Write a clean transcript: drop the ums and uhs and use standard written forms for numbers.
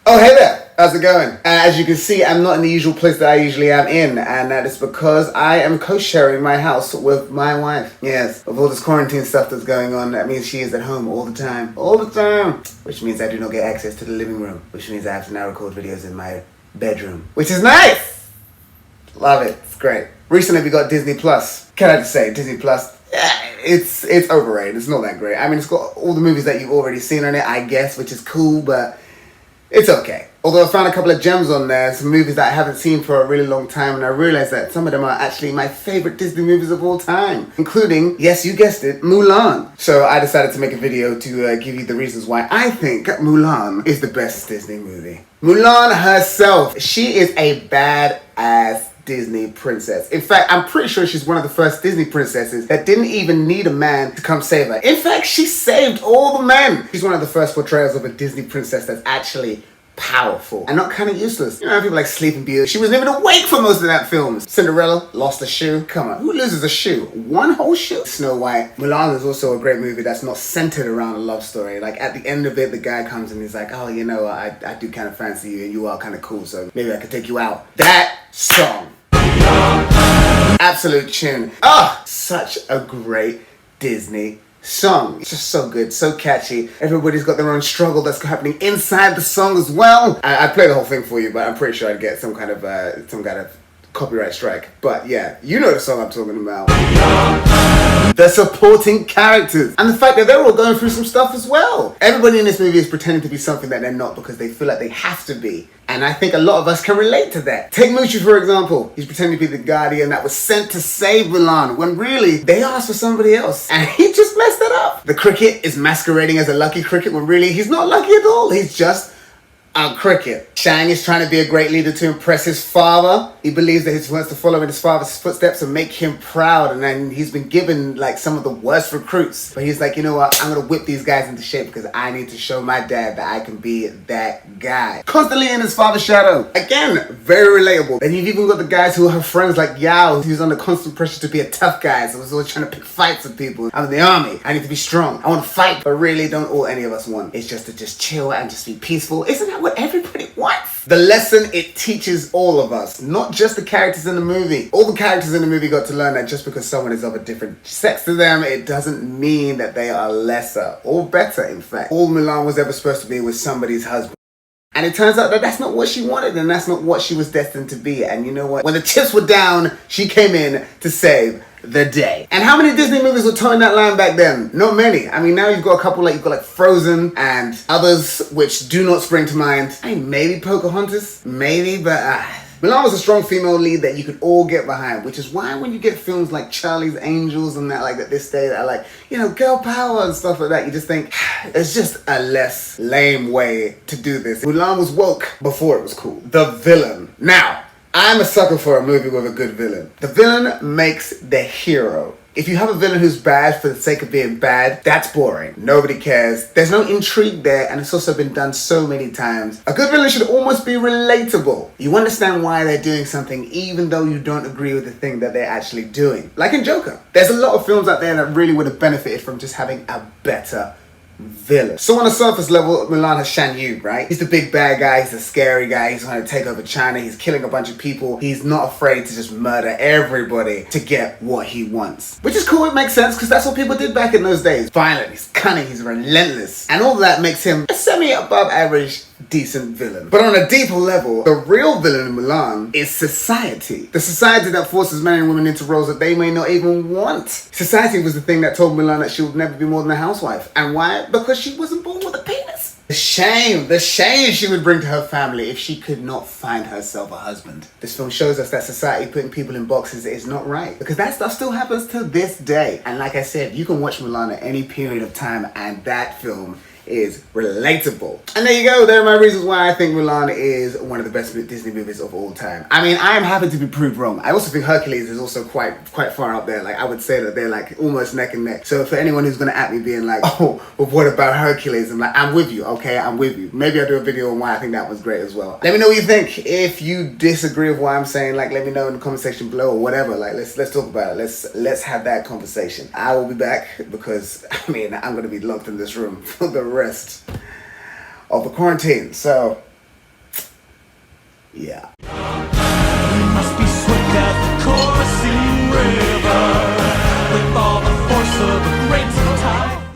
Oh, hey there! How's it going? As you can see, I'm not in the usual place that I usually am in, and that is because I am co-sharing my house with my wife. Yes, with all this quarantine stuff that's going on, that means she is at home all the time. All the time! Which means I do not get access to the living room, which means I have to now record videos in my bedroom. Which is nice! Love it. It's great. Recently we got Disney Plus. Can I just say, Disney Plus, it's overrated. It's not that great. I mean, it's got all the movies that you've already seen on it, I guess, which is cool, but it's okay. Although I found a couple of gems on there, some movies that I haven't seen for a really long time, and I realized that some of them are actually my favorite Disney movies of all time, including, yes, you guessed it, Mulan. So I decided to make a video to give you the reasons why I think Mulan is the best Disney movie. Mulan herself, she is a badass Disney princess. In fact, I'm pretty sure she's one of the first Disney princesses that didn't even need a man to come save her. In fact, she saved all the men. She's one of the first portrayals of a Disney princess that's actually powerful and not kind of useless. You know, people like Sleeping Beauty. She wasn't even awake for most of that film. Cinderella lost a shoe. Come on, who loses a shoe? One whole shoe? Snow White. Mulan is also a great movie that's not centered around a love story. Like at the end of it, the guy comes and he's like, oh, you know, I do kind of fancy you and you are kind of cool, so maybe I could take you out. That song. Absolute tune. Ah, such a great Disney song. It's just so good, so catchy. Everybody's got their own struggle that's happening inside the song as well. I'd play the whole thing for you, but I'm pretty sure I'd get some kind of copyright strike. But yeah, you know the song I'm talking about. The supporting characters and the fact that they're all going through some stuff as well. Everybody in this movie is pretending to be something that they're not because they feel like they have to be. And I think a lot of us can relate to that. Take Mushu for example. He's pretending to be the guardian that was sent to save Mulan when really they asked for somebody else and he just messed it up. The cricket is masquerading as a lucky cricket when really he's not lucky at all. He's just a cricket. Shang is trying to be a great leader to impress his father. He believes that he wants to follow in his father's footsteps and make him proud. And then he's been given like some of the worst recruits. But he's like, you know what? I'm gonna whip these guys into shape because I need to show my dad that I can be that guy. Constantly in his father's shadow. Again, very relatable. Then you've even got the guys who are her friends like Yao, who's under constant pressure to be a tough guy. So he's always trying to pick fights with people. I'm in the army. I need to be strong. I want to fight. But really, don't all any of us want. It's just to just chill and just be peaceful. Isn't that what everybody wants? The lesson it teaches all of us, not just the characters in the movie. All the characters in the movie got to learn that just because someone is of a different sex to them, it doesn't mean that they are lesser or better, in fact. All Mulan was ever supposed to be was somebody's husband. And it turns out that that's not what she wanted and that's not what she was destined to be. And you know what? When the chips were down, she came in to save the day. And how many Disney movies were towing that line back then? Not many. I mean, now you've got a couple, like you've got like Frozen and others which do not spring to mind. I mean, maybe Pocahontas, maybe, but Mulan was a strong female lead that you could all get behind, which is why when you get films like Charlie's Angels and that, like at this day that are like, you know, girl power and stuff like that, you just think it's just a less lame way to do this. Mulan was woke before it was cool. The villain. Now, I'm a sucker for a movie with a good villain. The villain makes the hero. If you have a villain who's bad for the sake of being bad, that's boring. Nobody cares. There's no intrigue there, and it's also been done so many times. A good villain should almost be relatable. You understand why they're doing something even though you don't agree with the thing that they're actually doing. Like in Joker. There's a lot of films out there that really would have benefited from just having a better villain. So on a surface level, Mulan has Shan Yu, right? He's the big bad guy, he's the scary guy, he's trying to take over China, he's killing a bunch of people, he's not afraid to just murder everybody to get what he wants. Which is cool, it makes sense, because that's what people did back in those days. Violent, he's cunning, he's relentless, and all that makes him a semi-above average decent villain. But on a deeper level, the real villain in Mulan is society. The society that forces men and women into roles that they may not even want. Society was the thing that told Mulan that she would never be more than a housewife. And why? Because she wasn't born with a penis. The shame she would bring to her family if she could not find herself a husband. This film shows us that society putting people in boxes is not right. Because that stuff still happens to this day. And like I said, you can watch Mulan at any period of time and that film is relatable. And there you go, there are my reasons why I think Mulan is one of the best Disney movies of all time. I mean, I am happy to be proved wrong. I also think Hercules is also quite far up there. Like, I would say that they're like almost neck and neck. So for anyone who's gonna at me being like, oh, well what about Hercules? I'm like, I'm with you, okay, I'm with you. Maybe I'll do a video on why I think that was great as well. Let me know what you think. If you disagree with what I'm saying, like let me know in the comment section below or whatever. Like let's talk about it. Let's have that conversation. I will be back because I mean I'm gonna be locked in this room for the rest of the quarantine. So Yeah.